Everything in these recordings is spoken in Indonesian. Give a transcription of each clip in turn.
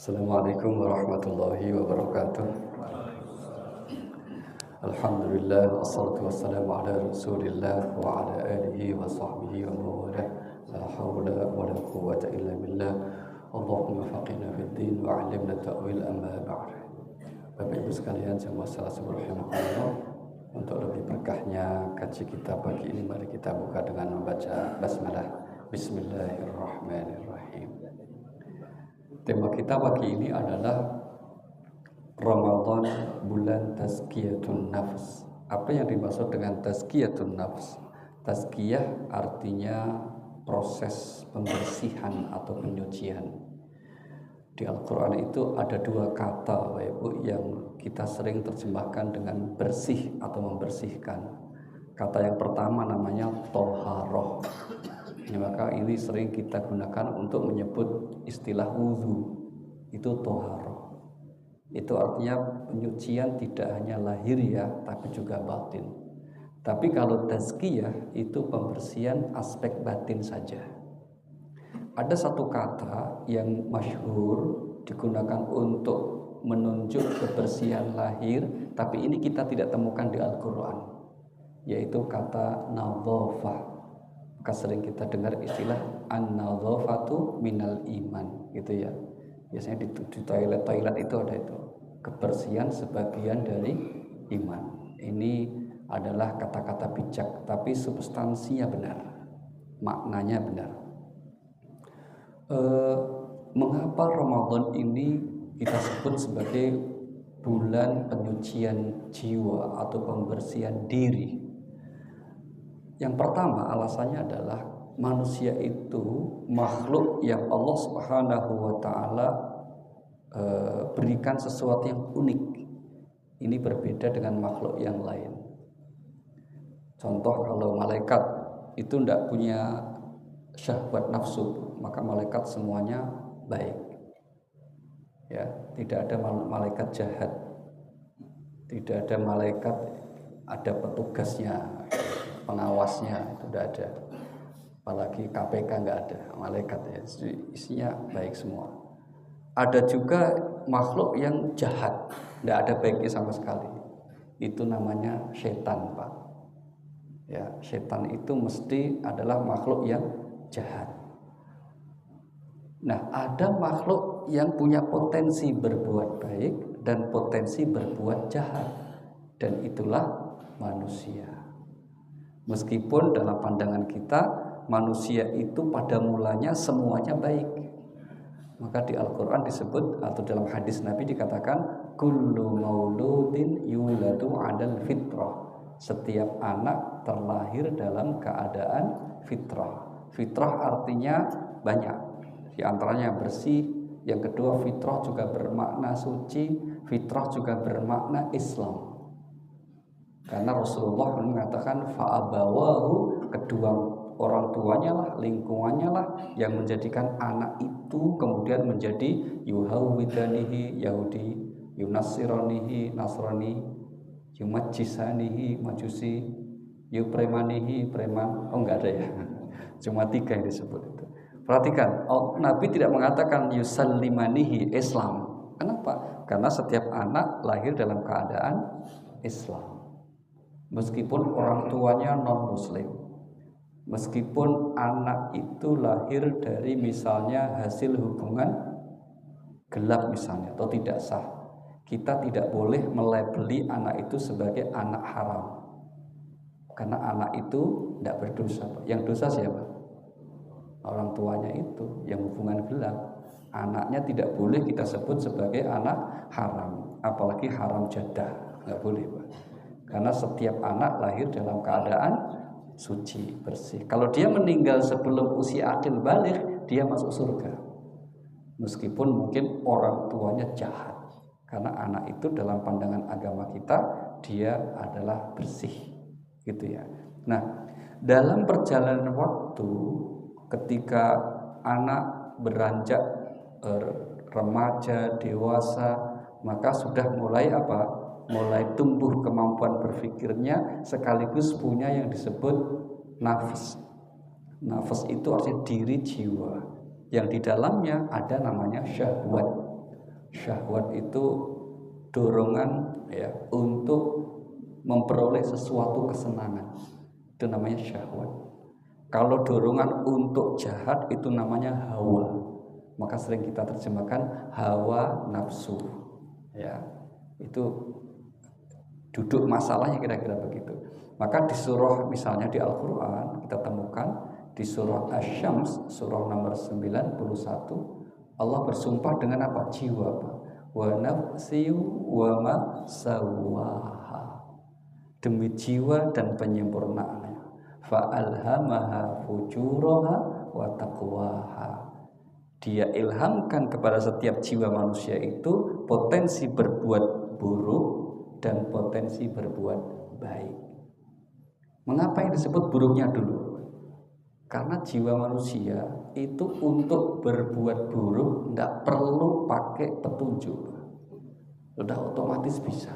Assalamualaikum warahmatullahi wabarakatuh. Alhamdulillah, wassalatu wassalamu ala rasulillah wa ala alihi wa sahbihi wa mawalah. La hawla wa la quwwata illa billah. Allahumma faqina fid din wa 'allimna ta'wil amma ba'd. Bapak Ibu sekalian, jamaah salat subhanallah, untuk lebih berkahnya kaji kita pagi ini, mari kita buka dengan membaca basmalah. Bismillahirrahmanirrahim. Tema kita pagi ini adalah Ramadan, bulan tazkiyatun nafs. Apa yang dimaksud dengan tazkiyatun nafs? Tazkiyah artinya proses pembersihan atau penyucian. Di Al-Quran itu ada dua kata, Bapak Ibu, yang kita sering terjemahkan dengan bersih atau membersihkan. Kata yang pertama namanya toharoh. Maka ini sering kita gunakan untuk menyebut istilah wudhu. Itu toharoh. Itu artinya penyucian tidak hanya lahir ya, tapi juga batin. Tapi kalau tazkiyah itu pembersihan aspek batin saja. Ada satu kata yang masyhur digunakan untuk menunjuk kebersihan lahir, tapi ini kita tidak temukan di Al-Quran, yaitu kata nadhafah. Maka sering kita dengar istilah an-nadhafatu minal iman, gitu ya. Biasanya di toilet itu ada itu, kebersihan sebagian dari iman. Ini adalah kata-kata bijak, tapi substansinya benar, maknanya benar. Mengapa Ramadan ini kita sebut sebagai bulan penyucian jiwa atau pembersihan diri? Yang pertama alasannya adalah manusia itu makhluk yang Allah Subhanahu wa Ta'ala berikan sesuatu yang unik. Ini berbeda dengan makhluk yang lain. Contoh, kalau malaikat itu tidak punya syahwat nafsu, maka malaikat semuanya baik. Ya, tidak ada malaikat jahat. Tidak ada malaikat ada petugasnya, pengawasnya, itu tidak ada. Apalagi KPK nggak ada, malaikat ya, isinya baik semua. Ada juga makhluk yang jahat, tidak ada baiknya sama sekali. Itu namanya setan, Pak. Ya, setan itu mesti adalah makhluk yang jahat. Nah, ada makhluk yang punya potensi berbuat baik dan potensi berbuat jahat, dan itulah manusia. Meskipun dalam pandangan kita manusia itu pada mulanya semuanya baik, maka di Al-Quran disebut atau dalam hadis Nabi dikatakan kullu mauludin yuladu 'alal fitrah. Setiap anak terlahir dalam keadaan fitrah. Fitrah artinya banyak, di antaranya bersih. Yang kedua, fitrah juga bermakna suci, fitrah juga bermakna Islam. Karena Rasulullah mengatakan fa'abawahu, kedua orang tuanya lah, lingkungannya lah yang menjadikan anak itu kemudian menjadi yuhawwidanihi Yahudi, yunassiranihi Nasrani, yumajjisanihi Majusi, yupremanihi preman. Oh, enggak ada ya. Cuma 3 yang disebut itu. Perhatikan, Nabi tidak mengatakan yusallimanihi Islam. Kenapa? Karena setiap anak lahir dalam keadaan Islam. Meskipun orang tuanya non-muslim, meskipun anak itu lahir dari misalnya hasil hubungan gelap misalnya atau tidak sah, kita tidak boleh melabeli anak itu sebagai anak haram, karena anak itu tidak berdosa. Yang dosa siapa? Orang tuanya itu yang hubungan gelap. Anaknya tidak boleh kita sebut sebagai anak haram, apalagi haram jadah, nggak boleh, Pak. Karena setiap anak lahir dalam keadaan suci, bersih. Kalau dia meninggal sebelum usia akil baligh, dia masuk surga. Meskipun mungkin orang tuanya jahat. Karena anak itu dalam pandangan agama kita, dia adalah bersih. Gitu ya. Nah, dalam perjalanan waktu, ketika anak beranjak remaja, dewasa, maka sudah mulai apa? Mulai tumbuh kemampuan berpikirnya, sekaligus punya yang disebut nafas. Nafas itu artinya diri jiwa, yang di dalamnya ada namanya syahwat. Syahwat itu dorongan ya untuk memperoleh sesuatu kesenangan. Itu namanya syahwat. Kalau dorongan untuk jahat itu namanya hawa. Maka sering kita terjemahkan hawa nafsu. Ya. Itu duduk masalahnya kira-kira begitu. Maka di surah misalnya di Al-Qur'an kita temukan di surah Asy-Syams surah nomor 91 Allah bersumpah dengan apa? Jiwa, Pak. Wa nafsi wa ma sawaha. Demi jiwa dan penyempurnaannya. Fa alhamaha fujuraha wa taqwaha. Dia ilhamkan kepada setiap jiwa manusia itu potensi berbuat buruk dan potensi berbuat baik. Mengapa yang disebut buruknya dulu? Karena jiwa manusia itu untuk berbuat buruk tidak perlu pakai petunjuk, sudah otomatis bisa.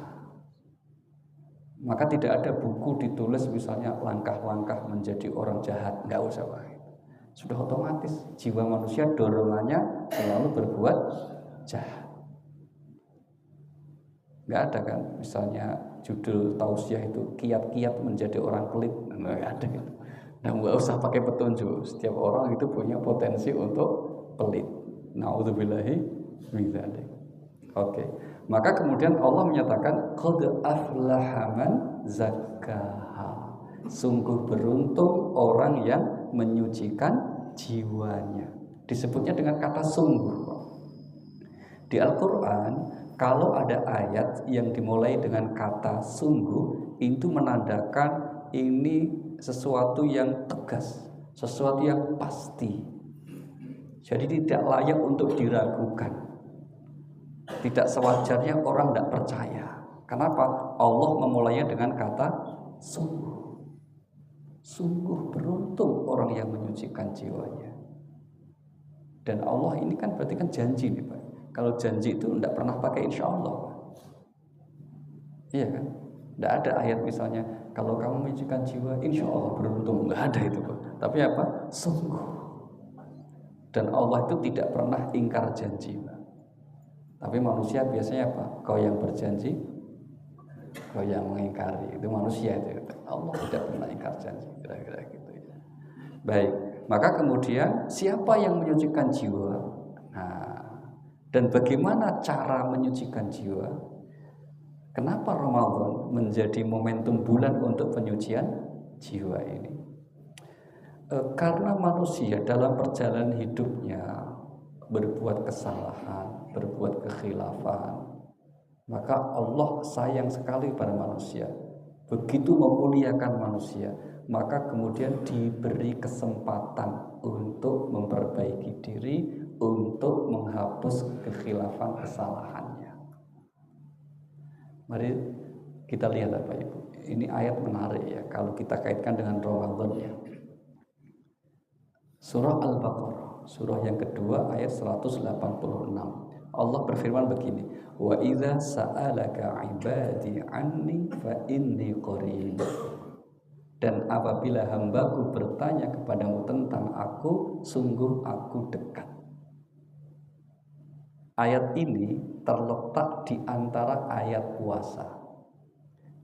Maka tidak ada buku ditulis misalnya langkah-langkah menjadi orang jahat, nggak usah Pak. Sudah otomatis jiwa manusia dorongannya selalu berbuat jahat. Nggak ada kan misalnya judul tausiah itu kiat-kiat menjadi orang pelit, nggak ada gitu. Nah, nggak usah pakai petunjuk. Setiap orang itu punya potensi untuk pelit. Na'udzubillahi min dzalik. Oke. Maka kemudian Allah menyatakan qad aflaha man zakkaha. Sungguh beruntung orang yang menyucikan jiwanya. Disebutnya dengan kata sungguh. Di Al-Qur'an kalau ada ayat yang dimulai dengan kata sungguh, itu menandakan ini sesuatu yang tegas, sesuatu yang pasti. Jadi tidak layak untuk diragukan. Tidak sewajarnya orang tidak percaya. Kenapa? Allah memulainya dengan kata sungguh. Sungguh beruntung orang yang menyucikan jiwanya. Dan Allah ini kan berarti kan janji nih Pak. Kalau janji itu tidak pernah pakai insya Allah Pak. Iya kan? Tidak ada ayat misalnya kalau kamu menyucikan jiwa insya Allah beruntung. Tidak ada itu Pak. Tapi apa? Sungguh. Dan Allah itu tidak pernah ingkar janji Pak. Tapi manusia biasanya apa? Kau yang berjanji, kau yang mengingkari. Itu manusia itu. Allah tidak pernah ingkar janji. Kira-kira gitu ya. Baik. Maka kemudian siapa yang menyucikan jiwa? Nah, dan bagaimana cara menyucikan jiwa? Kenapa Ramadan menjadi momentum bulan untuk penyucian jiwa ini? Karena manusia dalam perjalanan hidupnya berbuat kesalahan, berbuat kekhilafan, maka Allah sayang sekali pada manusia. Begitu memuliakan manusia, maka kemudian diberi kesempatan untuk memperbaiki diri, untuk menghapus kekhilafan kesalahannya. Mari kita lihat Bapak Ibu. Ini ayat menarik ya kalau kita kaitkan dengan Ramadan ya. Surah Al-Baqarah, surah yang kedua ayat 186. Allah berfirman begini, "Wa idza sa'alaka 'ibadi 'anni fa inni qarib." Dan apabila hambaku bertanya kepadamu tentang aku, sungguh aku dekat. Ayat ini terletak di antara ayat puasa.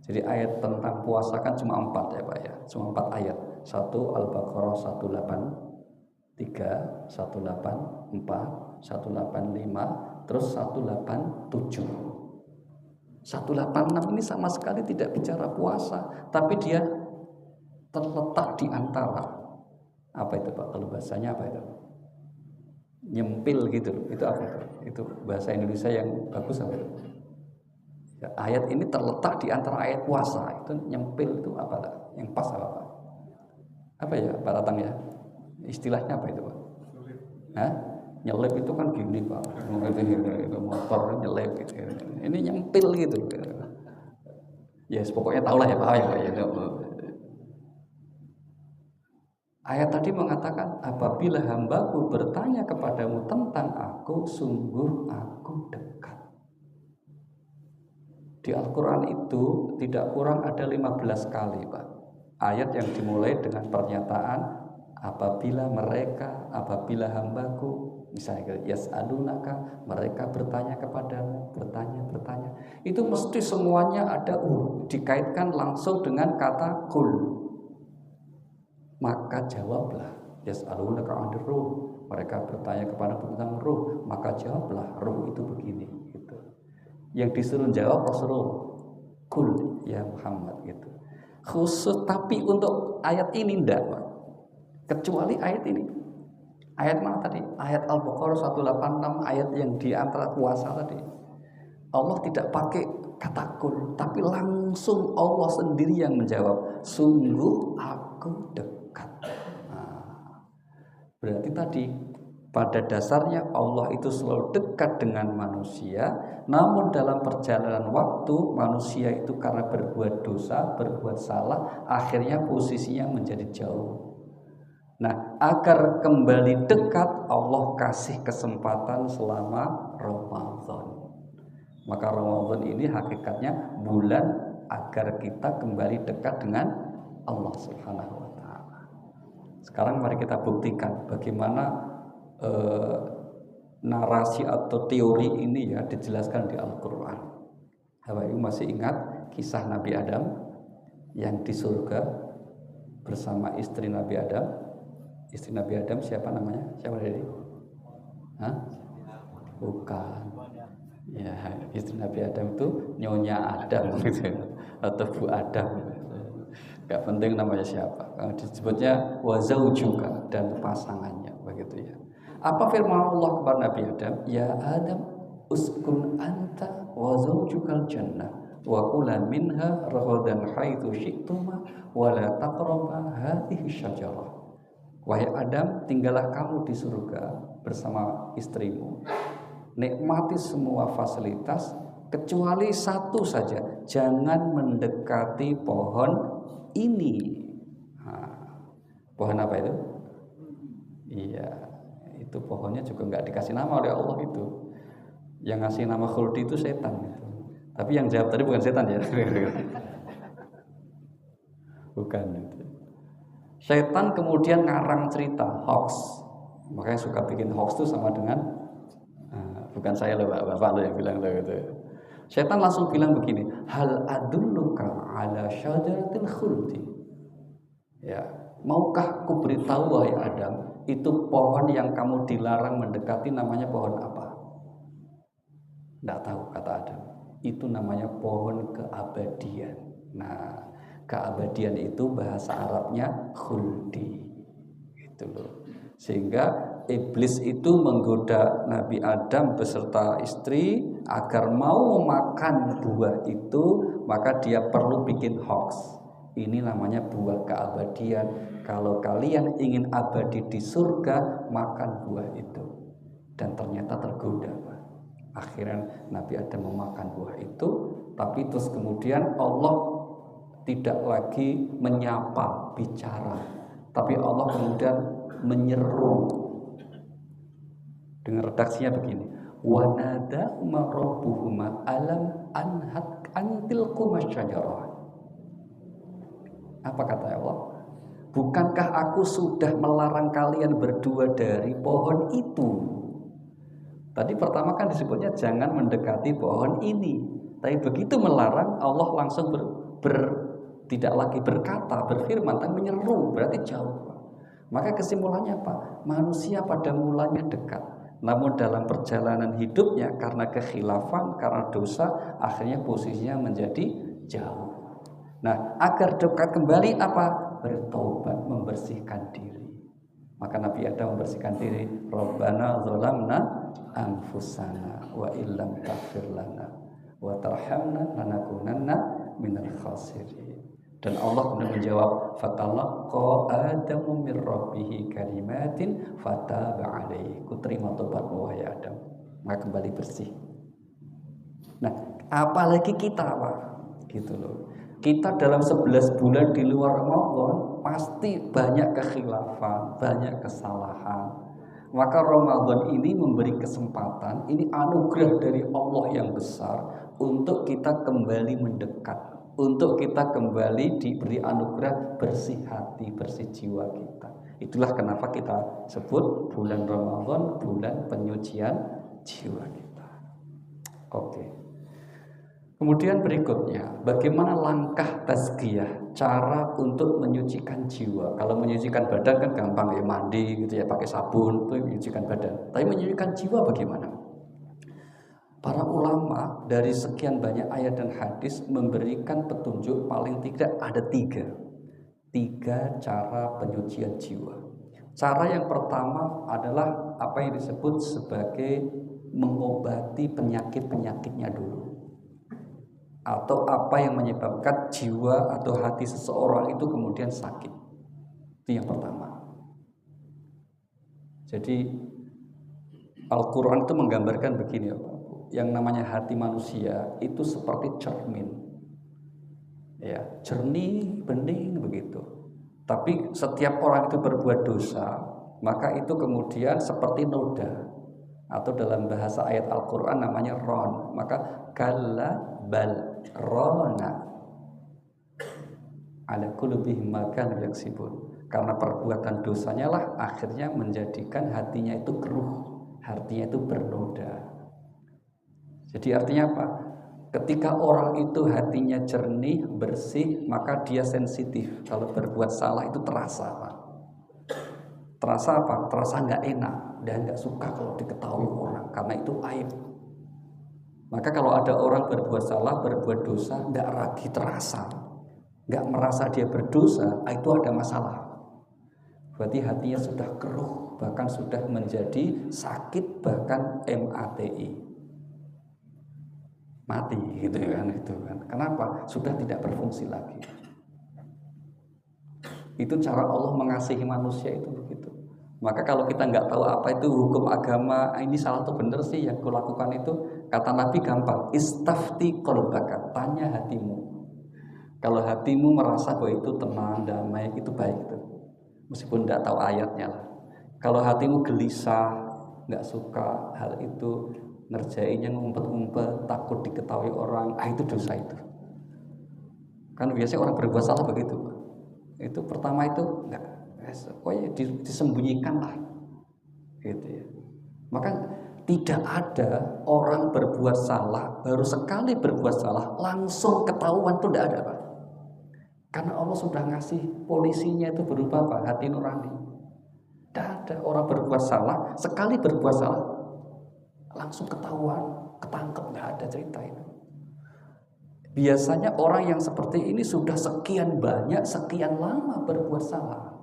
Jadi ayat tentang puasa kan cuma 4 ya Pak ya, cuma 4 ayat. 1 Al-Baqarah 183, 184, 185, terus 187. 186 ini sama sekali tidak bicara puasa, tapi dia terletak di antara. Apa itu Pak? Kalau bahasanya apa itu? Nyempil gitu, itu apa itu? Itu bahasa Indonesia yang bagus apa itu? Ya, ayat ini terletak di antara ayat puasa, itu nyempil itu apa? Yang pas apa Pak? Apa ya Pak Tatang ya? Istilahnya apa itu Pak? Hah? Nyelip itu kan gini Pak, itu motor nyelip gitu. Ini nyempil gitu. Ya yes, pokoknya tahulah ya Pak ya. Ayat tadi mengatakan apabila hambaku bertanya kepadamu tentang aku, sungguh aku dekat. Di Al-Quran itu tidak kurang ada 15 kali Pak. Ayat yang dimulai dengan pernyataan apabila hambaku Misalnya yas'alunaka, mereka bertanya kepadamu, bertanya. Itu mesti semuanya ada dikaitkan langsung dengan kata kul. Maka jawablah, yas'alunaka 'anir ruh. Mereka bertanya kepada tentang ruh, maka jawablah, ruh itu begini gitu. Yang disuruh jawab Rasulullah, kul ya Muhammad gitu. Khusus tapi untuk ayat ini enggak, Pak. Kecuali ayat ini. Ayat mana tadi? Ayat Al-Baqarah 186, ayat yang di antara puasa tadi. Allah tidak pakai kata kul, tapi langsung Allah sendiri yang menjawab, sungguh aku dekat. Nah, berarti tadi pada dasarnya Allah itu selalu dekat dengan manusia, namun dalam perjalanan waktu manusia itu karena berbuat dosa, berbuat salah, akhirnya posisinya menjadi jauh. Nah, agar kembali dekat, Allah kasih kesempatan selama Ramadan. Maka Ramadan ini hakikatnya bulan agar kita kembali dekat dengan Allah Subhanahu wa Ta'ala. Sekarang mari kita buktikan bagaimana narasi atau teori ini ya dijelaskan di Al-Quran. Bapak Ibu masih ingat kisah Nabi Adam yang di surga bersama istri Nabi Adam? Istri Nabi Adam siapa namanya? Siapa tadi? Hah? Bukan. Ya, istri Nabi Adam itu Nyonya Adam gitu, atau Bu Adam. Gak penting namanya siapa. Disebutnya wazaujuka dan pasangannya begitu ya. Apa firman Allah kepada Nabi Adam? Ya Adam, uskun anta wazaujukal jannah wa kula minha raghadan haitsu syi'tuma wa la taqraba hadhihi syajarah. Wahai Adam, tinggallah kamu di surga bersama istrimu. Nikmati semua fasilitas kecuali satu saja, jangan mendekati pohon ini. Nah, pohon apa itu? Iya, itu pohonnya juga nggak dikasih nama oleh Allah itu. Yang ngasih nama khuldi itu setan gitu. Tapi yang jawab tadi bukan setan ya. Bukan itu. Setan kemudian ngarang cerita hoax. Makanya suka bikin hoax itu sama dengan bukan saya loh bapak lo yang bilang loh gitu. Setan langsung bilang begini, hal adulluka ala syajaratil khuldi. Ya, maukah aku beritahu wahai Adam, itu pohon yang kamu dilarang mendekati namanya pohon apa? Tidak tahu kata Adam. Itu namanya pohon keabadian. Nah, keabadian itu bahasa Arabnya khuldi. Gitu loh. Sehingga iblis itu menggoda Nabi Adam beserta istri agar mau memakan buah itu, maka dia perlu bikin hoax. Ini namanya buah keabadian. Kalau kalian ingin abadi di surga, makan buah itu. Dan ternyata tergoda. Akhirnya Nabi Adam memakan buah itu, tapi terus kemudian Allah tidak lagi menyapa, bicara, tapi Allah kemudian menyeru dengan redaksinya begini, wa nadahuma rabbuhuma alam antilkum asyajarah. Apa kata Allah? Bukankah aku sudah melarang kalian berdua dari pohon itu? Tadi pertama kan disebutnya jangan mendekati pohon ini, tapi begitu melarang Allah langsung tidak lagi berkata, berfirman, tapi menyeru, berarti jauh. Maka kesimpulannya apa? Manusia pada mulanya dekat, namun dalam perjalanan hidupnya karena kekhilafan, karena dosa, akhirnya posisinya menjadi jauh. Nah, agar dekat kembali apa? Bertobat, membersihkan diri. Maka Nabi Adam membersihkan diri. Rabbana zalamna anfusana wa illam taghfir lana wa tarhamna lanakunanna minal khasirin. Dan Allah kemudian menjawab, fatalaqa Adamu min rabbih kalimatin fataba alaihi. Ku terima tobatmu wahai Adam, maka kembali bersih. Nah, apalagi kita Pak, gitu loh. Kita dalam 11 bulan di luar Ramadan pasti banyak kekhilafan, banyak kesalahan. Maka Ramadan ini memberi kesempatan, ini anugerah dari Allah yang besar untuk kita kembali mendekat. untuk kita kembali diberi anugerah bersih hati, bersih jiwa kita. Itulah kenapa kita sebut bulan Ramadan bulan penyucian jiwa kita. Oke. Kemudian berikutnya, bagaimana langkah tazkiyah, cara untuk menyucikan jiwa. Kalau menyucikan badan kan gampang ya, mandi gitu ya, pakai sabun itu menyucikan badan. Tapi menyucikan jiwa bagaimana? Para ulama dari sekian banyak ayat dan hadis memberikan petunjuk paling tidak ada tiga cara penyucian jiwa. Cara yang pertama adalah apa yang disebut sebagai mengobati penyakit-penyakitnya dulu, atau apa yang menyebabkan jiwa atau hati seseorang itu kemudian sakit. Itu yang pertama. Jadi Al-Quran itu menggambarkan begini ya Pak, yang namanya hati manusia itu seperti cermin, ya, jernih, bening begitu. Tapi setiap orang itu berbuat dosa, maka itu kemudian seperti noda, atau dalam bahasa ayat Al-Quran namanya ron. Maka kalla bal rona ala qulubihim ma kanu yaksibun. Karena perbuatan dosanya lah akhirnya menjadikan hatinya itu keruh, hatinya itu bernoda. Jadi artinya apa? Ketika orang itu hatinya jernih, bersih, maka dia sensitif. Kalau berbuat salah itu terasa, Pak. Terasa apa? Terasa nggak enak dan nggak suka kalau diketahui orang, karena itu aib. Maka kalau ada orang berbuat salah, berbuat dosa, nggak lagi terasa, nggak merasa dia berdosa, itu ada masalah. Berarti hatinya sudah keruh, bahkan sudah menjadi sakit, bahkan MATI, mati gitu kan, itu kan. Kenapa? Sudah tidak berfungsi lagi. Itu cara Allah mengasihi manusia itu begitu. Maka kalau kita nggak tahu apa itu hukum agama, ini salah atau benar sih yang kulakukan itu, kata Nabi gampang, istafti qalbaka, tanya hatimu. Kalau hatimu merasa bahwa itu tenang, damai, itu baik itu, meskipun nggak tahu ayatnya lah. Kalau hatimu gelisah, nggak suka hal itu, ngerjainnya ngumpet-ngumpet, takut diketahui orang, itu dosa itu. Kan biasanya orang berbuat salah begitu. Itu pertama itu enggak, disembunyikan lah, gitu ya. Maka tidak ada orang berbuat salah baru sekali berbuat salah langsung ketahuan, itu tidak ada Pak. Karena Allah sudah ngasih polisinya itu berupa apa? Hati nurani. Tidak ada orang berbuat salah sekali berbuat salah langsung ketahuan, ketangkep, nggak ada cerita itu. Biasanya orang yang seperti ini sudah sekian banyak, sekian lama berbuat salah.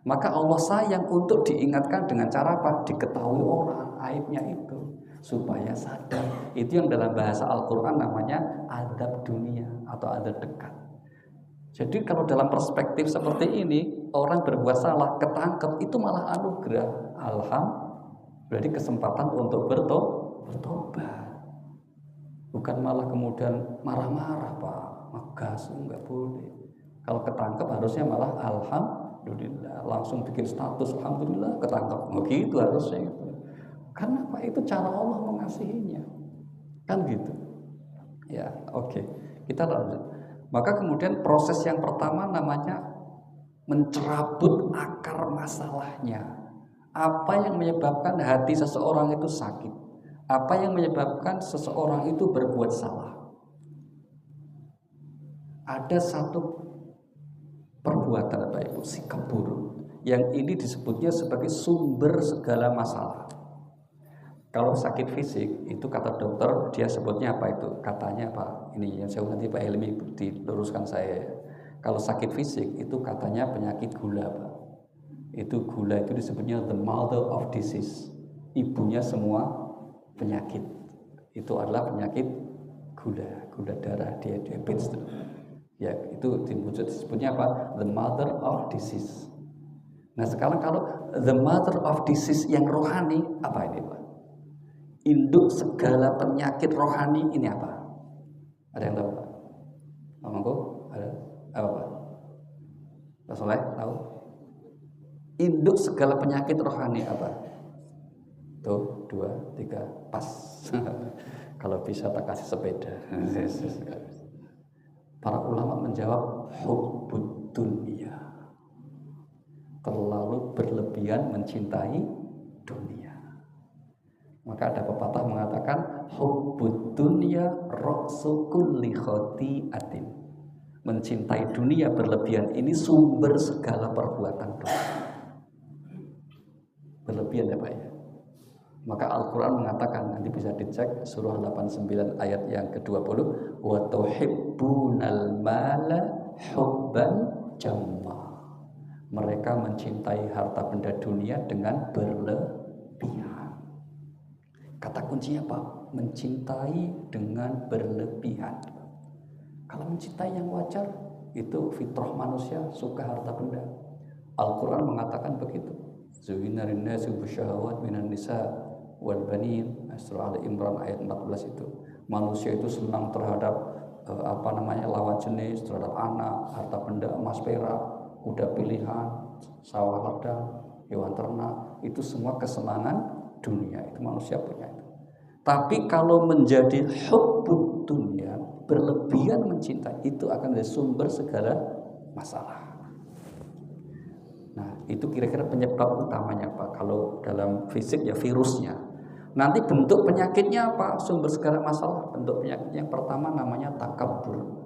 Maka Allah sayang untuk diingatkan dengan cara apa? Diketahui orang aibnya itu, supaya sadar. Itu yang dalam bahasa Al-Quran namanya adab dunia atau adab dekat. Jadi kalau dalam perspektif seperti ini, orang berbuat salah, ketangkep, itu malah anugerah. Alhamdulillah, berarti kesempatan untuk bertobat. Bukan malah kemudian marah-marah Pak, ngegas, enggak boleh. Kalau ketangkep harusnya malah alhamdulillah, langsung bikin status alhamdulillah ketangkep. Begitu harusnya itu. Karena apa? Itu cara Allah mengasihinya. Kan gitu. Ya, oke. Kita lanjut. Maka kemudian proses yang pertama namanya mencerabut akar masalahnya. Apa yang menyebabkan hati seseorang itu sakit? Apa yang menyebabkan seseorang itu berbuat salah? Ada satu perbuatan Bapak Ibu, sikap buruk, yang ini disebutnya sebagai sumber segala masalah. Kalau sakit fisik itu kata dokter dia sebutnya apa itu? Katanya Pak, ini yang saya nanti Pak Helmi diluruskan saya. Kalau sakit fisik itu katanya penyakit gula Pak. Itu gula itu disebutnya the mother of disease, ibunya semua penyakit. Itu adalah penyakit gula darah, diabetes. Ya, itu disebutnya apa? The mother of disease. Nah, sekarang kalau the mother of disease yang rohani apa ini, Pak? Induk segala penyakit rohani ini apa? Ada yang tahu, Pak? Monggo, ada apa, Pak? Pak Soleh tahu? Induk segala penyakit rohani apa? Tuh, 2, 3, pas. Kalau bisa tak kasih sepeda. Para ulama menjawab hubbud dunya, terlalu berlebihan mencintai dunia. Maka ada pepatah mengatakan hubbud dunya ra'su kulli khati'atin. Mencintai dunia berlebihan ini sumber segala perbuatan dosa. Berlebihan ya Pak ya. Maka Al-Quran mengatakan, nanti bisa dicek surah 89 ayat yang ke-20, wa tuhibbunal mala hubban jamma. Mereka mencintai harta benda dunia dengan berlebihan. Kata kuncinya apa? Mencintai dengan berlebihan. Kalau mencintai yang wajar, itu fitrah manusia suka harta benda. Al-Quran mengatakan begitu. Zuhina linnasi bisyahawat minan nisa wal banin, surah Al-Imran ayat 14 itu. Manusia itu senang terhadap lawan jenis, terhadap anak, harta benda, emas perak, kuda pilihan, sawah ladang, hewan ternak, itu semua kesenangan dunia, itu manusia punya itu. Tapi kalau menjadi hubbud dunya, berlebihan mencintai, itu akan menjadi sumber segala masalah. Nah, itu kira-kira penyebab utamanya Pak. Kalau dalam fisik ya virusnya. Nanti bentuk penyakitnya apa? Sumber segala masalah. Bentuk penyakit yang pertama namanya takabur.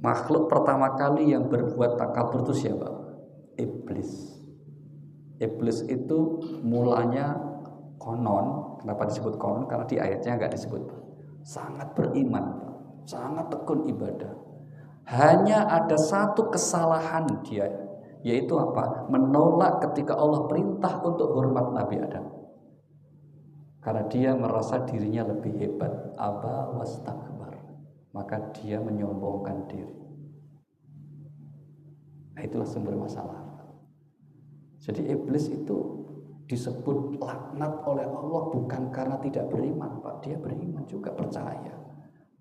Makhluk pertama kali yang berbuat takabur itu siapa? Iblis. Iblis itu mulanya konon. Kenapa disebut konon? Karena di ayatnya nggak disebut. Sangat beriman, sangat tekun ibadah. Hanya ada satu kesalahan dia, yaitu apa? Menolak ketika Allah perintah untuk hormat Nabi Adam. Karena dia merasa dirinya lebih hebat. Aba wastakbar. Maka dia menyombongkan diri. Nah, itulah sumber masalah. Jadi iblis itu disebut laknat oleh Allah bukan karena tidak beriman, Pak. Dia beriman juga, percaya.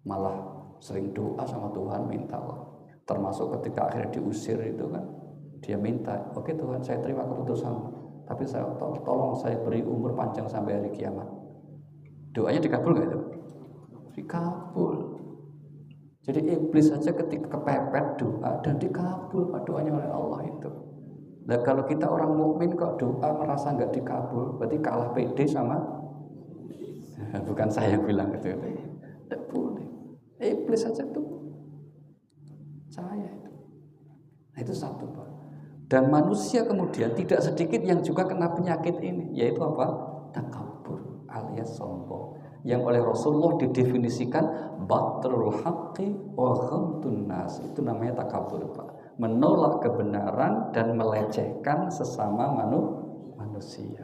Malah sering doa sama Tuhan, minta Allah. Termasuk ketika akhirnya diusir itu kan, dia minta, oke Tuhan, saya terima keputusan, tapi saya tolong saya beri umur panjang sampai hari kiamat. Doanya dikabul nggak itu? Dikabul. Jadi iblis saja ketika kepepet doa dan dikabul Pak, doanya oleh Allah itu. Nah kalau kita orang mukmin kok doa merasa nggak dikabul, berarti kalah pede sama. Bukan saya yang bilang gitu. Tidak boleh. Iblis saja tuh saya itu. Nah itu satu Pak. Dan manusia kemudian tidak sedikit yang juga kena penyakit ini, yaitu apa? Takabur alias sombong. Yang oleh Rasulullah didefinisikan batrul haqqi wa ghamtun nas. Itu namanya takabur Pak. Menolak kebenaran dan melecehkan sesama manusia.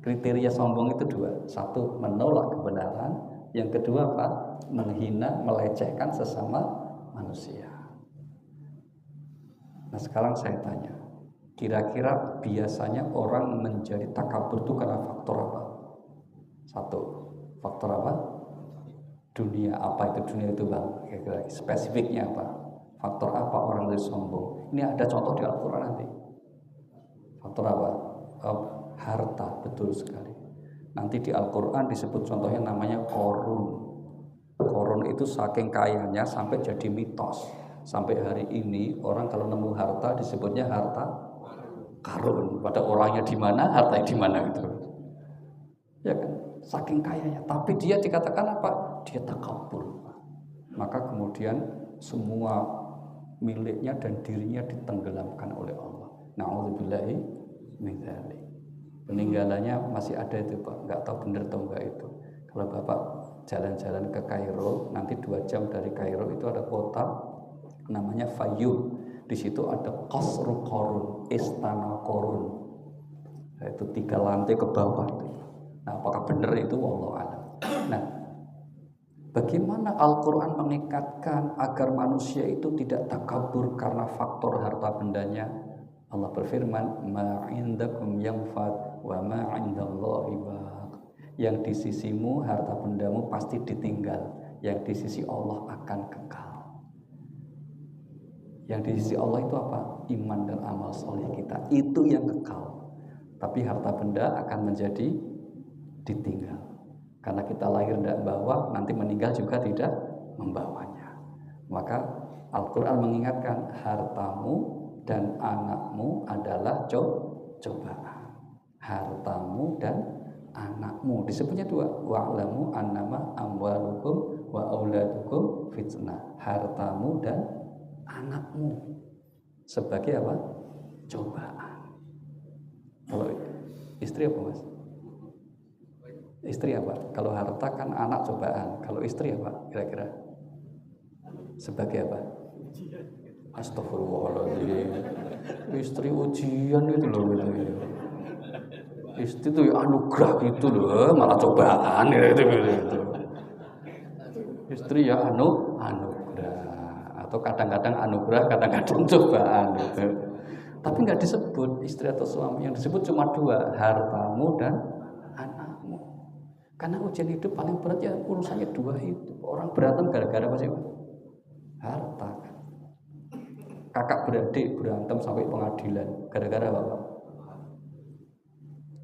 Kriteria sombong itu dua. Satu, menolak kebenaran. Yang kedua apa? Menghina, melecehkan sesama manusia. Nah sekarang saya tanya, kira-kira biasanya orang menjadi takabur itu karena faktor apa? Satu, faktor apa? Dunia. Apa itu dunia itu Bang? Kira-kira spesifiknya apa? Faktor apa orang itu sombong? Ini ada contoh di Al-Quran nanti. Faktor apa? Harta, betul sekali. Nanti di Al-Quran disebut contohnya namanya korun. Korun itu saking kayanya sampai jadi mitos. Sampai hari ini orang kalau nemu harta disebutnya harta karun. Pada orangnya di mana, hartanya di mana gitu. Ya kan? Saking kayanya. Tapi dia dikatakan apa? Dia takabur. Maka kemudian semua miliknya dan dirinya ditenggelamkan oleh Allah. Na'udzubillahi min dzalik. Peninggalannya masih ada itu Pak. Nggak tahu benar atau enggak itu. Kalau Bapak jalan-jalan ke Kairo, nanti 2 jam dari Kairo itu ada kota namanya Fayyum. Di situ ada Qasru Qarun, istana Qarun. Itu 3 lantai ke bawah itu. Nah, apakah benar itu? Wallahu a'lam. Nah, bagaimana Al-Quran mengikatkan agar manusia itu tidak takabur karena faktor harta bendanya? Allah berfirman, ma indakum yanfad wa ma indallahi baq. Yang di sisimu harta bendamu pasti ditinggal, yang di sisi Allah akan kekal. Yang di sisi Allah itu apa? Iman dan amal soleh kita, itu yang kekal. Tapi harta benda akan menjadi ditinggal. Karena kita lahir tidak membawa, nanti meninggal juga tidak membawanya. Maka Al-Quran mengingatkan hartamu dan anakmu adalah cobaan. Hartamu dan anakmu disebutnya dua. Wa'lamu annama amwalukum wa auladukum fitnah. Hartamu dan anakmu sebagai apa? Cobaan. Kalau istri apa mas? Istri apa? Kalau harta kan anak cobaan. Kalau istri apa? Kira-kira sebagai apa? Astagfirullahaladzim. Istri ujian itu loh. Istri itu ya anugerah gitu loh, malah cobaan gitu. Istri ya anugerah atau kadang-kadang anugerah, kadang-kadang cobaan gitu. Tapi nggak disebut istri atau suami, yang disebut cuma dua, hartamu dan anakmu. Karena ujian hidup paling berat ya urusannya dua itu. Orang berantem gara-gara apa sih? Harta. Kakak beradik berantem sampai pengadilan gara-gara apa?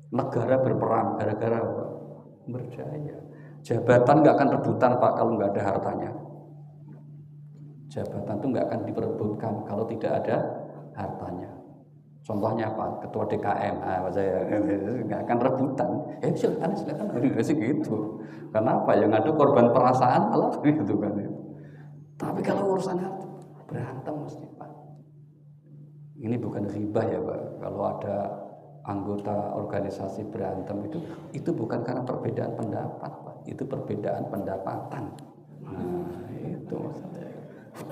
Negara berperang gara-gara apa? Berjaya. Jabatan nggak akan rebutan Pak kalau nggak ada hartanya. Jabatan itu nggak akan diperebutkan kalau tidak ada hartanya. Contohnya apa? Ketua DKM, saya nggak akan rebutan. Silakan gitu. Karena apa? Yang ada korban perasaan malah gitu kan. Tapi kalau urusan harta berantem mesti Pak. Ini bukan ghibah ya Pak. Kalau ada anggota organisasi berantem itu bukan karena perbedaan pendapat Pak. Itu perbedaan pendapatan. Nah, itu maksudnya.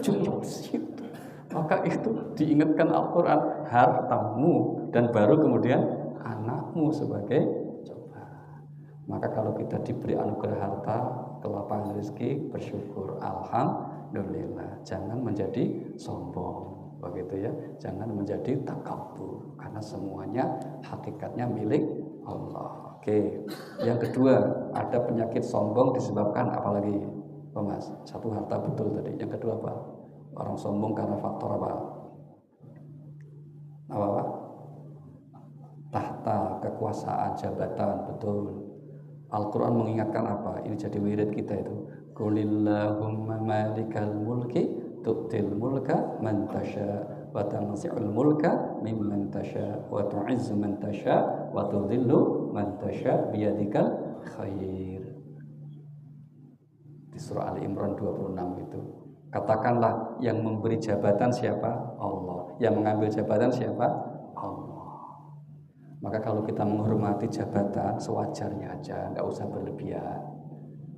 Cuma situ. Maka itu diingatkan Al-Quran, hartamu dan baru kemudian anakmu sebagai cobaan. Maka kalau kita diberi anugerah harta, kelapangan rezeki, bersyukur, alhamdulillah. Jangan menjadi sombong, begitu ya. Jangan menjadi takabur, karena semuanya hakikatnya milik Allah. Oke. Yang kedua, ada penyakit sombong disebabkan apalagi? Mas, satu harta betul tadi. Yang kedua apa? Orang sombong karena faktor apa? Apa? Tahta, kekuasaan, jabatan, betul. Al-Quran mengingatkan apa? Ini jadi wirid kita itu. Qulillahumma malikal mulki tu'til mulka man tasha wa tanzi'ul mulka mimman tasha wa tu'izzu man tasha wa tudhillu man tasha biyadikal khair. Di surah Ali Imran 26 itu. Katakanlah yang memberi jabatan siapa? Allah. Yang mengambil jabatan siapa? Allah. Maka kalau kita menghormati jabatan sewajarnya aja, nggak usah berlebihan.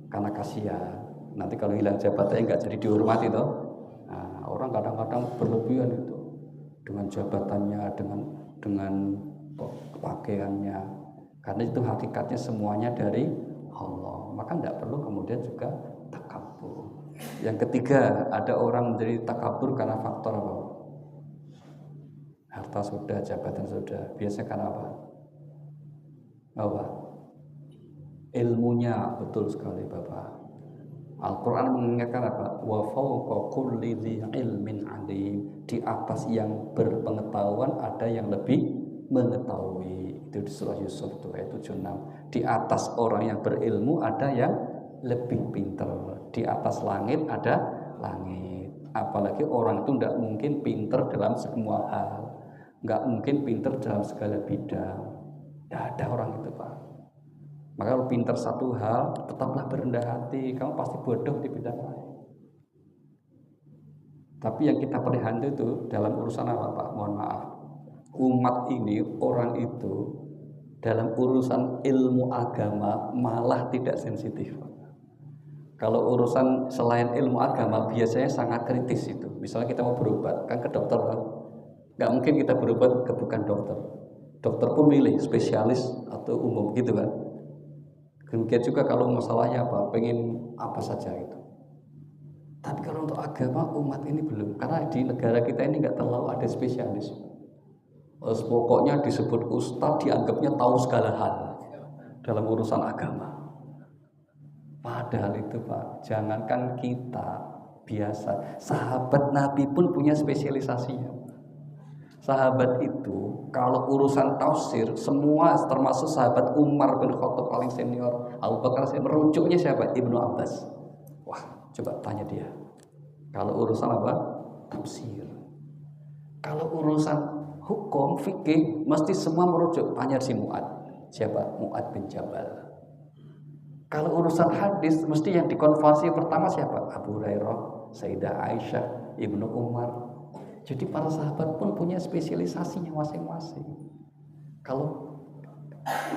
Karena kasihan. Nanti kalau hilang jabatannya nggak jadi dihormati toh. Nah, orang kadang-kadang berlebihan itu dengan jabatannya, dengan pakaiannya. Karena itu hakikatnya semuanya dari Allah. Maka nggak perlu kemudian juga takabur. Yang ketiga, ada orang menjadi takabur karena faktor apa? Harta sudah, jabatan sudah. Biasanya karena apa? Apa? Ilmunya, betul sekali Bapak. Al-Quran mengingatkan apa? Wa fawqa kulli dzi ilmin alim. Di atas yang berpengetahuan ada yang lebih mengetahui. Itu di surah Yusuf itu ayat 76. Di atas orang yang berilmu ada yang lebih pintar. Di atas langit ada langit. Apalagi orang itu tidak mungkin pintar dalam semua hal, nggak mungkin pintar dalam segala bidang. Tidak ada orang itu Pak. Maka kalau pintar satu hal, tetaplah berendah hati. Kamu pasti bodoh di bidang lain. Tapi yang kita prihatin itu dalam urusan apa Pak? Mohon maaf. Umat ini, orang itu dalam urusan ilmu agama malah tidak sensitif. Kalau urusan selain ilmu agama biasanya sangat kritis itu. Misalnya kita mau berobat, kan ke dokter kan? Nggak mungkin kita berobat ke bukan dokter. Dokter pun milih spesialis atau umum gitu kan. Kemudian juga kalau masalahnya apa, pengen apa saja itu. Tapi kalau untuk agama umat ini belum, karena di negara kita ini nggak terlalu ada spesialis. Pokoknya disebut ustadz dianggapnya tahu segala hal dalam urusan agama. Padahal itu Pak, jangankan kita biasa, sahabat Nabi pun punya spesialisasinya. Sahabat itu kalau urusan tafsir semua termasuk sahabat Umar bin Khattab paling senior, Abu Bakar merujuknya siapa? Ibnu Abbas. Wah, coba tanya dia. Kalau urusan apa? Tafsir. Kalau urusan hukum, fikih, mesti semua merujuk. Tanya si Mu'ad. Siapa? Mu'ad bin Jabal. Kalau urusan hadis, mesti yang dikonversi pertama siapa? Abu Hurairah, Sayyidah Aisyah, Ibnu Umar. Jadi para sahabat pun punya spesialisasinya masing-masing. Kalau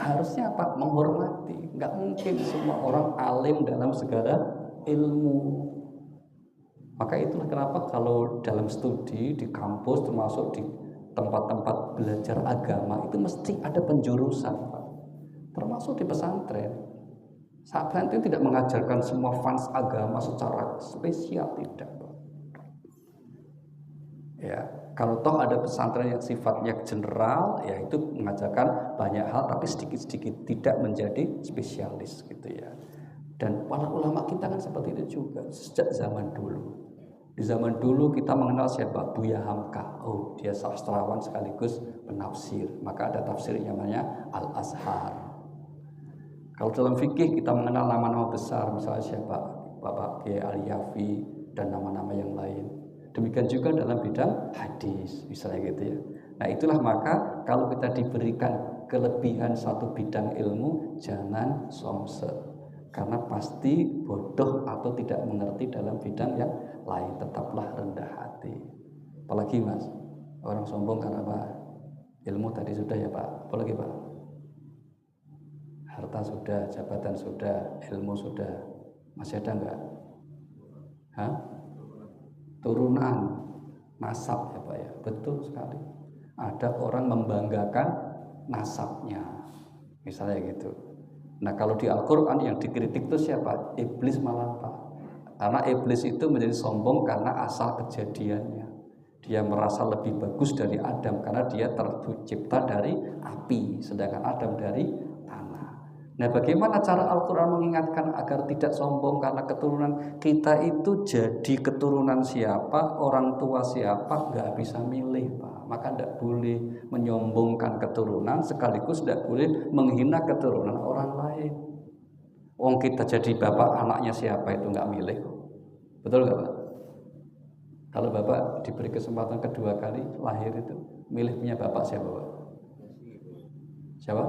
harusnya apa? Menghormati. Nggak mungkin semua orang alim dalam segala ilmu. Maka itulah kenapa kalau dalam studi di kampus termasuk di tempat-tempat belajar agama itu mesti ada penjurusan, Pak. Termasuk di pesantren. Pesantren itu tidak mengajarkan semua fans agama secara spesial, tidak, Pak. Ya, kalau toh ada pesantren yang sifatnya general, ya itu mengajarkan banyak hal tapi sedikit-sedikit, tidak menjadi spesialis gitu ya. Dan para ulama kita kan seperti itu juga sejak zaman dulu. Di zaman dulu kita mengenal siapa? Buya Hamka. Oh, dia sastrawan sekaligus penafsir. Maka ada tafsir yang namanya Al-Azhar. Kalau dalam fikih kita mengenal nama-nama besar, misalnya siapa? Bapak Kiai Al-Yafi dan nama-nama yang lain. Demikian juga dalam bidang hadis, misalnya gitu ya. Nah, itulah maka kalau kita diberikan kelebihan satu bidang ilmu, jangan somset. Karena pasti bodoh atau tidak mengerti dalam bidang yang lain. Tetaplah rendah hati. Apalagi Mas, orang sombong karena apa? Ilmu tadi sudah ya Pak. Apalagi Pak? Harta sudah, jabatan sudah, ilmu sudah. Masih ada enggak? Hah? Turunan, nasab ya Pak ya. Betul sekali. Ada orang membanggakan nasabnya. Misalnya gitu. Nah kalau di Al-Quran yang dikritik itu siapa? Iblis malah Pak. Karena iblis itu menjadi sombong karena asal kejadiannya. Dia merasa lebih bagus dari Adam karena dia tercipta dari api, sedangkan Adam dari tanah. Nah bagaimana cara Al-Quran mengingatkan agar tidak sombong karena keturunan? Kita itu jadi keturunan siapa, orang tua siapa, nggak bisa milih Pak. Maka tidak boleh menyombongkan keturunan sekaligus tidak boleh menghina keturunan orang lain. Wong kita jadi bapak anaknya siapa itu nggak milih. Betul nggak Pak? Kalau bapak diberi kesempatan kedua kali lahir itu milih punya bapak siapa Pak? Siapa?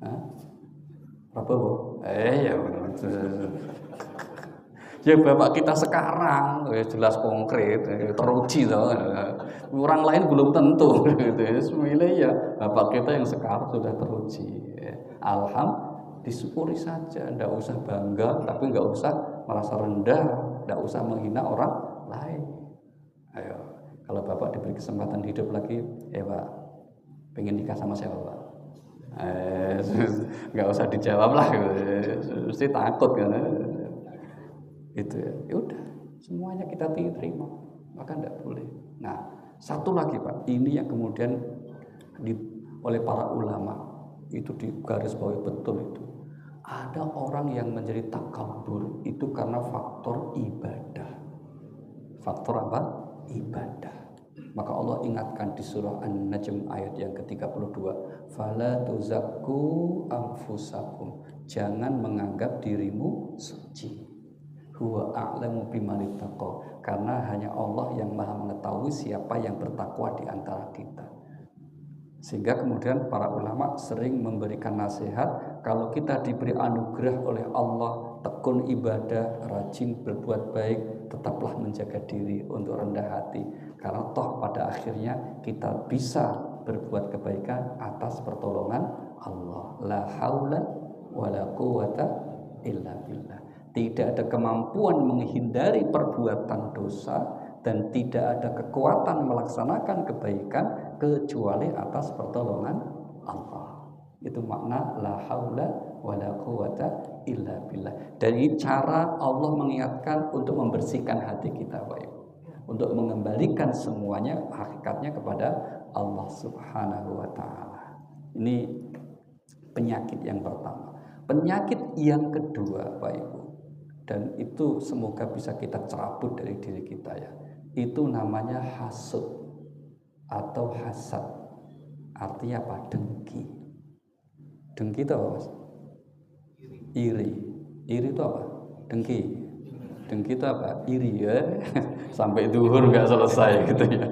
Hah? Prabowo? Ya ya bapak kita sekarang jelas konkret teruji toh. Orang lain belum tentu gitu. Milih ya bapak kita yang sekarang sudah teruji. Alhamdulillah disyukuri saja, tidak usah bangga tapi nggak usah merasa rendah, tidak usah menghina orang lain. Ayo, kalau bapak diberi kesempatan hidup lagi, Pak, pengen nikah sama siapa Pak? Nggak usah dijawab lah, mesti takut kan? Itu ya udah semuanya kita terima, maka tidak boleh. Nah satu lagi Pak, ini yang kemudian oleh para ulama itu digarisbawahi betul itu. Ada orang yang menjadi takabur itu karena faktor ibadah. Faktor apa? Ibadah. Maka Allah ingatkan di surah An-Najm ayat yang ke-32, fala tuzakku anfusakum, jangan menganggap dirimu suci. Huwa a'lamu biman ittaqa, karena hanya Allah yang Maha mengetahui siapa yang bertakwa di antara kita. Sehingga kemudian para ulama sering memberikan nasihat, kalau kita diberi anugerah oleh Allah, tekun ibadah, rajin berbuat baik, tetaplah menjaga diri untuk rendah hati. Karena toh pada akhirnya kita bisa berbuat kebaikan atas pertolongan Allah. La haula wa la quwata illa billah. Tidak ada kemampuan menghindari perbuatan dosa dan tidak ada kekuatan melaksanakan kebaikan kecuali atas pertolongan Allah. Itu makna la haula wala quwata illa billah. Dari cara Allah mengingatkan untuk membersihkan hati kita, baik, untuk mengembalikan semuanya hakikatnya kepada Allah Subhanahu wa taala. Ini penyakit yang pertama. Penyakit yang kedua, Pak Ibu, dan itu semoga bisa kita cerabut dari diri kita ya. Itu namanya hasud atau hasad. Artinya apa? Dengki. Dengki itu apa Mas? Iri. Iri itu apa? Dengki. Dengki itu apa? Iri ya. Sampai duhur nggak selesai gitu ya.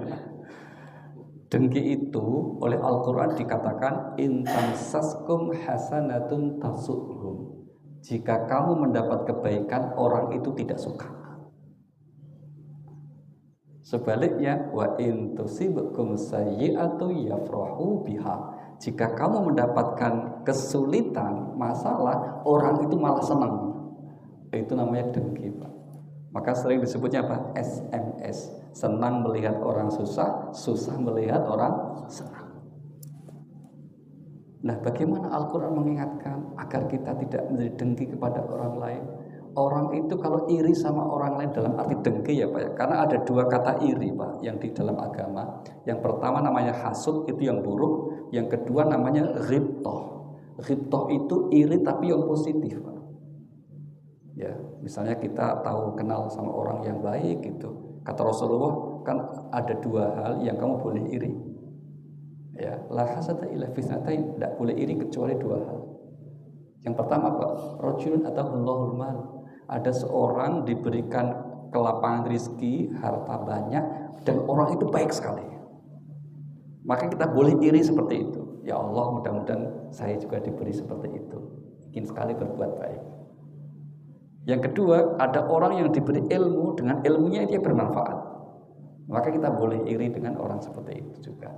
Dengki itu oleh Al-Quran dikatakan intansaskum hasanatun tasu'hum. Jika kamu mendapat kebaikan, orang itu tidak suka. Sebaliknya, wa in tusibkum sayyi'atu yafrahu biha. Jika kamu mendapatkan kesulitan, masalah, orang itu malah senang. Itu namanya dengki, Pak. Maka sering disebutnya apa? SMS. Senang melihat orang susah, susah melihat orang senang. Nah, bagaimana Al-Quran mengingatkan agar kita tidak menjadi dengki kepada orang lain? Orang itu kalau iri sama orang lain dalam arti dengki ya Pak ya. Karena ada dua kata iri Pak yang di dalam agama. Yang pertama namanya hasud, itu yang buruk. Yang kedua namanya ghibtoh. Ghibtoh itu iri tapi yang positif Pak. Ya, misalnya kita tahu kenal sama orang yang baik gitu. Kata Rasulullah kan ada dua hal yang kamu boleh iri. Ya, la hasada illa fisnatain, tidak boleh iri kecuali dua hal. Yang pertama Pak, rajulun atahullahul mal. Ada seorang diberikan kelapangan rezeki, harta banyak, dan orang itu baik sekali. Maka kita boleh iri seperti itu. Ya Allah, mudah-mudahan saya juga diberi seperti itu. Ingin sekali berbuat baik. Yang kedua, ada orang yang diberi ilmu, dengan ilmunya dia bermanfaat. Maka kita boleh iri dengan orang seperti itu juga.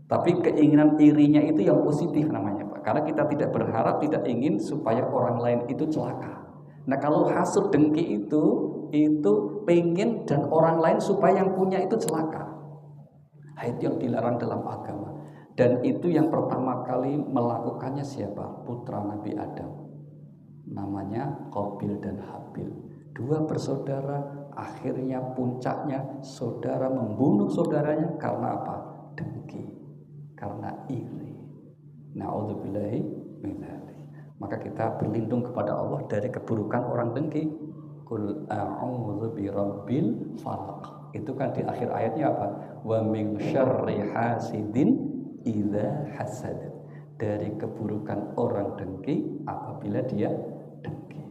Tapi keinginan irinya itu yang positif namanya Pak. Karena kita tidak berharap, tidak ingin supaya orang lain itu celaka. Nah kalau hasud dengki itu pengen dan orang lain supaya yang punya itu celaka. Itu yang dilarang dalam agama. Dan itu yang pertama kali melakukannya siapa? Putra Nabi Adam. Namanya Qabil dan Habil. Dua bersaudara, akhirnya puncaknya saudara membunuh saudaranya karena apa? Dengki. Karena iri. Na'udzubillahi min dzalik. Maka kita berlindung kepada Allah dari keburukan orang dengki. Qul a'udzu birabbil falaq. Itu kan di akhir ayatnya apa? Wa min syarri hasidin idza hasad. Dari keburukan orang dengki apabila dia dengki.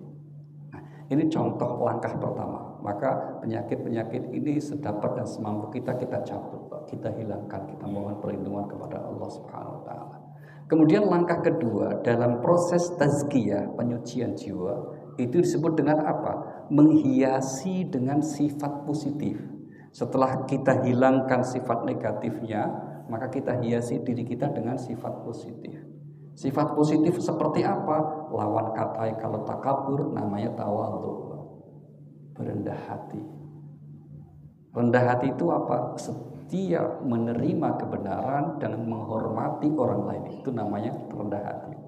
Nah, ini contoh langkah pertama. Maka penyakit-penyakit ini sedapat dan semampu kita cabut, kita hilangkan, kita mohon perlindungan kepada Allah Subhanahu wa taala. Kemudian langkah kedua dalam proses tazkiyah, penyucian jiwa, itu disebut dengan apa? Menghiasi dengan sifat positif. Setelah kita hilangkan sifat negatifnya, maka kita hiasi diri kita dengan sifat positif. Sifat positif seperti apa? Lawan kata kalau takabur namanya tawadhu. Berendah hati. Rendah hati itu apa? Setia menerima kebenaran dan menghormati orang lain. Itu namanya rendah hati.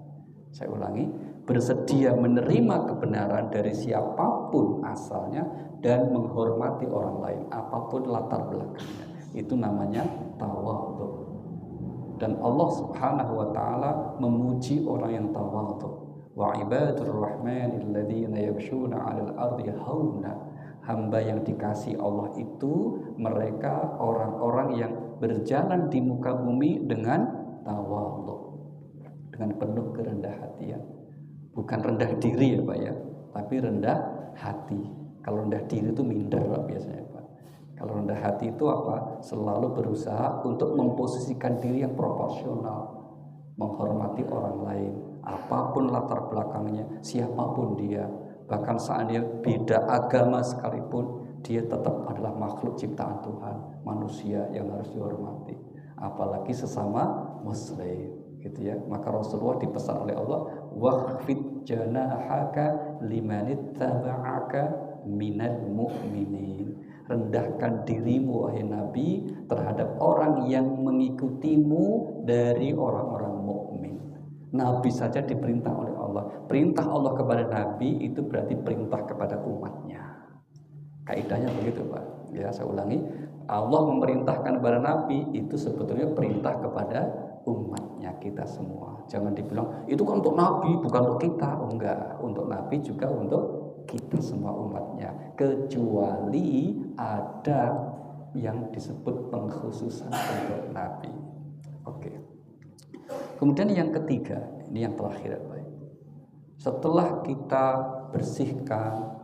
Saya ulangi, bersedia menerima kebenaran dari siapapun asalnya dan menghormati orang lain apapun latar belakangnya. Itu namanya tawadhu. Dan Allah Subhanahu wa taala memuji orang yang tawadhu. Wa ibadur rahmanil ladzina yamshuna 'alal ardi hauna. Hamba yang dikasih Allah itu mereka orang-orang yang berjalan di muka bumi dengan tawadhu, dengan penuh kerendah hatian. Bukan rendah diri ya Pak ya, tapi rendah hati. Kalau rendah diri itu minder Pak biasanya Pak. Kalau rendah hati itu apa? Selalu berusaha untuk memposisikan diri yang proporsional, menghormati orang lain, apapun latar belakangnya, siapapun dia. Bahkan seandainya beda agama sekalipun, dia tetap adalah makhluk ciptaan Tuhan, manusia yang harus dihormati. Apalagi sesama muslim, gitu ya. Maka Rasulullah dipesan oleh Allah, waqfid janahaka limanittaba'aka minal mu'minin. Rendahkan dirimu wahai Nabi terhadap orang yang mengikutimu dari orang-orang mukmin. Nabi saja diperintah oleh Allah. Perintah Allah kepada Nabi itu berarti perintah kepada umatnya. Kaidahnya begitu Pak. Ya, saya ulangi. Allah memerintahkan kepada Nabi itu sebetulnya perintah kepada umatnya, kita semua. Jangan dibilang itu kan untuk Nabi bukan untuk kita. Oh, enggak, untuk Nabi juga untuk kita semua umatnya. Kecuali ada yang disebut pengkhususan untuk Nabi. Oke. Kemudian yang ketiga, ini yang terakhir Pak. Setelah kita bersihkan,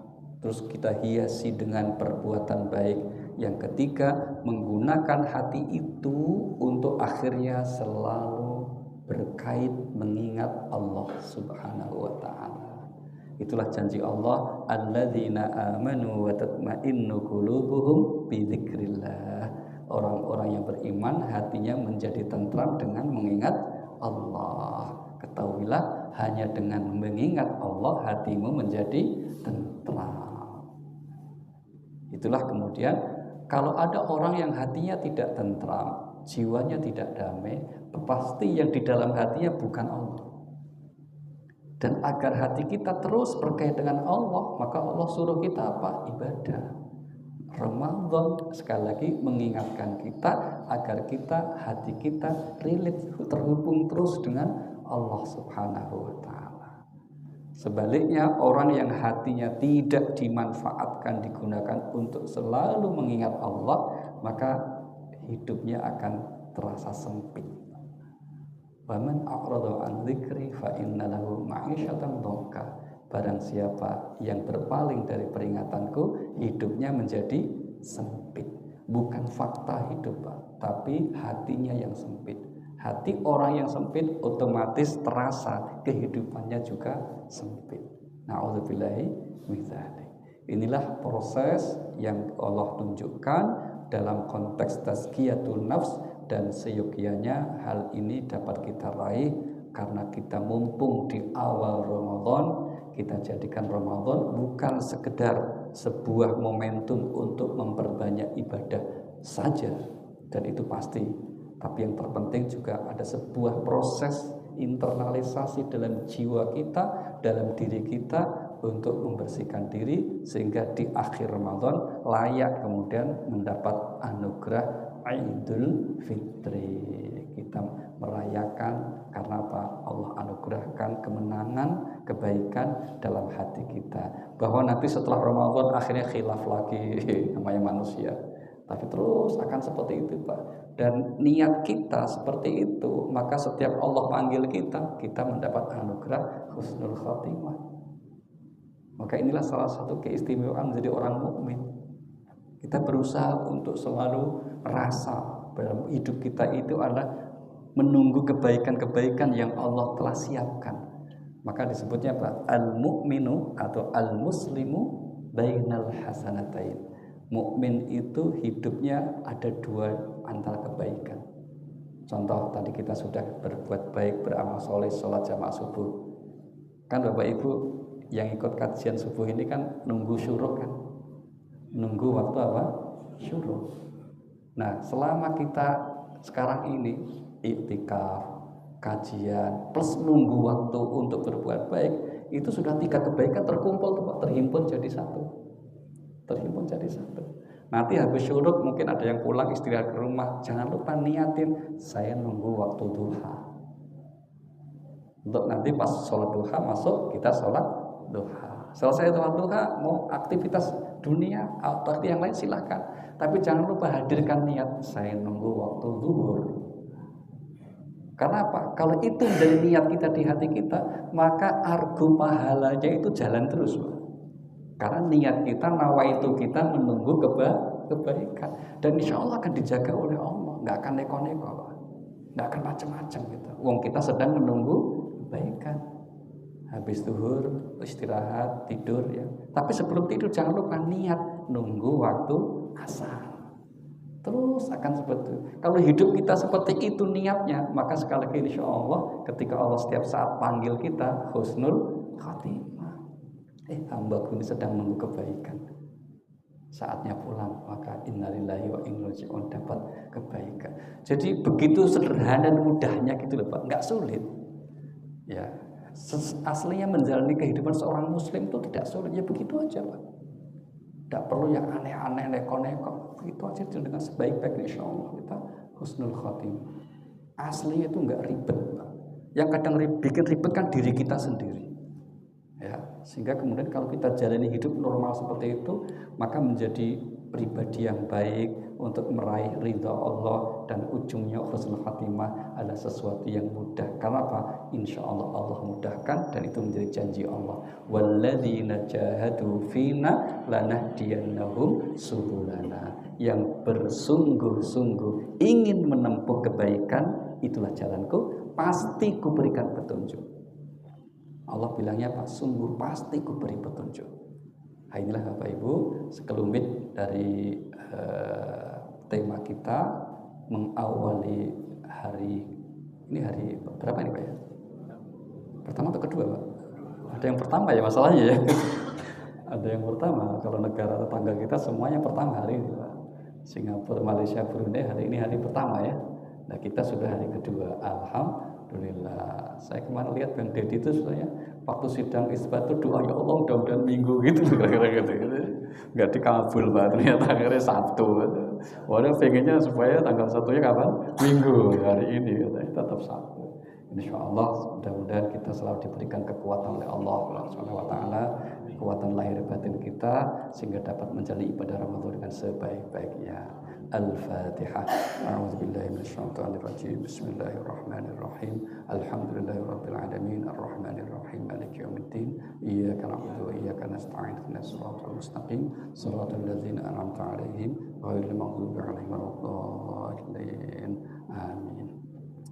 terus kita hiasi dengan perbuatan baik. Yang ketiga, menggunakan hati itu untuk akhirnya selalu berkait mengingat Allah Subhanahu wa taala. Itulah janji Allah, alladzina amanu wa tatma'innu qulubuhum bi dzikrillah. Orang-orang yang beriman hatinya menjadi tentram dengan mengingat Allah. Ketahuilah, hanya dengan mengingat Allah hatimu menjadi tentram. Itulah kemudian kalau ada orang yang hatinya tidak tentram, jiwanya tidak damai, pasti yang di dalam hatinya bukan Allah. Dan agar hati kita terus berkait dengan Allah, maka Allah suruh kita apa? Ibadah. Ramadan sekali lagi mengingatkan kita agar kita, hati kita relate, terhubung terus dengan Allah Subhanahu wa taala. Sebaliknya, orang yang hatinya tidak dimanfaatkan, digunakan untuk selalu mengingat Allah, maka hidupnya akan terasa sempit. Wa man a'rada 'an dzikri fa inna lahu ma'isyatan dhanka. Barang siapa yang berpaling dari peringatanku, hidupnya menjadi sempit. Bukan fakta hidup, Pak, tapi hatinya yang sempit. Hati orang yang sempit otomatis terasa kehidupannya juga sempit. Na'udzubillahi min dzalik. Inilah proses yang Allah tunjukkan dalam konteks tazkiyatun nafs, dan seyogyanya hal ini dapat kita raih karena kita mumpung di awal Ramadan. Kita jadikan Ramadan bukan sekedar sebuah momentum untuk memperbanyak ibadah saja, dan itu pasti, tapi yang terpenting juga ada sebuah proses internalisasi dalam jiwa kita, dalam diri kita, untuk membersihkan diri sehingga di akhir Ramadan layak kemudian mendapat anugerah Idul Fitri. Kita merayakan karena apa? Allah anugerahkan kemenangan, kebaikan dalam hati kita. Bahwa nanti setelah Ramadan akhirnya khilaf lagi, namanya manusia. Tapi terus akan seperti itu, Pak. Dan niat kita seperti itu, maka setiap Allah panggil kita, kita mendapat anugerah husnul khotimah. Maka inilah salah satu keistimewaan menjadi orang mukmin. Kita berusaha untuk selalu merasa dalam hidup kita itu adalah menunggu kebaikan-kebaikan yang Allah telah siapkan. Maka disebutnya apa? Al-mu'minu atau al-muslimu bainal hasanatain. Mukmin itu hidupnya ada dua antara kebaikan. Contoh tadi kita sudah berbuat baik, beramal soleh, sholat jamaah subuh. Kan Bapak Ibu yang ikut kajian subuh ini kan nunggu syuruk kan? Nunggu waktu apa? Syuruk. Nah, selama kita sekarang ini iktikaf, kajian, plus nunggu waktu untuk berbuat baik, itu sudah 3 kebaikan terkumpul tuh Pak, terhimpun jadi satu. Terhimpun jadi satu. Nanti habis syuruk mungkin ada yang pulang istirahat ke rumah, jangan lupa niatin saya nunggu waktu duha. Untuk nanti pas sholat duha masuk, kita sholat duha. Selesai sholat duha, mau aktivitas dunia atau yang lain silahkan, tapi jangan lupa hadirkan niat saya nunggu waktu zuhur. Karena apa? Kalau itu dari niat kita di hati kita, maka argo pahalanya itu jalan terus, Pak. Karena niat kita, nawaitu kita menunggu kebaikan, dan insya Allah akan dijaga oleh Allah, nggak akan neko-neko, Pak. Nggak akan macam-macam gitu. Wong kita sedang menunggu kebaikan. Habis zuhur istirahat tidur ya. Tapi sebelum tidur jangan lupa niat nunggu waktu asar. Terus akan seperti itu. Kalau hidup kita seperti itu niatnya, maka sekali lagi insya Allah ketika Allah setiap saat panggil kita husnul khotimah. Hambaku ini sedang menunggu kebaikan. Saatnya pulang, maka innalillahi wa inna ilaihi raji'un, dapat kebaikan. Jadi begitu sederhana dan mudahnya gitu loh Pak, nggak sulit. Ya. Aslinya menjalani kehidupan seorang muslim itu tidak sulit, ya begitu aja Pak. Tidak perlu yang aneh-aneh, neko-neko, begitu aja dengan sebaik-baiknya insya Allah kita husnul khotimah. Aslinya itu nggak ribet Pak. Yang kadang bikin ribet kan diri kita sendiri. Ya, sehingga kemudian kalau kita jalani hidup normal seperti itu, maka menjadi pribadi yang baik, untuk meraih ridha Allah, dan ujungnya husnul khatimah adalah sesuatu yang mudah. Karena apa? Insya Allah Allah mudahkan, dan itu menjadi janji Allah. Walladzina jahadu fina lanahdiyannahum subulana. Yang bersungguh-sungguh ingin menempuh kebaikan, itulah jalanku, pasti kuberikan petunjuk. Allah bilangnya apa? Sungguh pasti kuberi petunjuk. Nah, inilah Bapak Ibu sekelumit dari tema kita mengawali hari ini. Hari berapa ini Pak ya? Pertama atau kedua Pak? Ada yang pertama ya masalahnya ya. Ada yang pertama. Kalau negara tetangga kita semuanya pertama hari ini Pak. Singapura, Malaysia, Brunei hari ini hari pertama ya. Nah kita sudah hari kedua. Alhamdulillah. Saya kemarin lihat Bang Deddy itu sebenarnya waktu sidang isbat itu doa, ya Allah mudah-mudahan minggu gitu kira-kira gitu. Nggak dikabul Pak, ternyata akhirnya Sabtu gitu. Waduh pengennya supaya tanggal 1-nya kapan? Minggu, hari ini katanya tetap Sabtu. Insya Allah mudah-mudahan kita selalu diberikan kekuatan oleh Allah Subhanahu wa taala, kekuatan lahir batin kita sehingga dapat menjalani ibadah Ramadan dengan sebaik-baiknya. Al-Fatihah. A'udzubillahi minasyaitonirrajim. Bismillahirrahmanirrahim. Alhamdulillahirabbil alamin arrahmanir rahim maliki yaumiddin. Iyyaka na'budu wa iyyaka nasta'in. Ihdinas siratal mustaqim. Shiratal ladzina an'amta 'alaihim ghairil maghdubi 'alaihim waladdallin. Amin.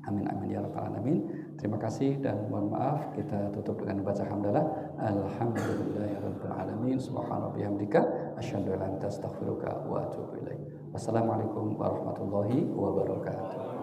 Amin amin ya rabbal alamin. Terima kasih dan mohon maaf. Kita tutup dengan baca hamdalah. Alhamdulillahirabbil alamin. Subhanallah bihamdika asyhadu an la ilaha illa anta astaghfiruka wa atubu ilaik. Wassalamualaikum warahmatullahi wabarakatuh.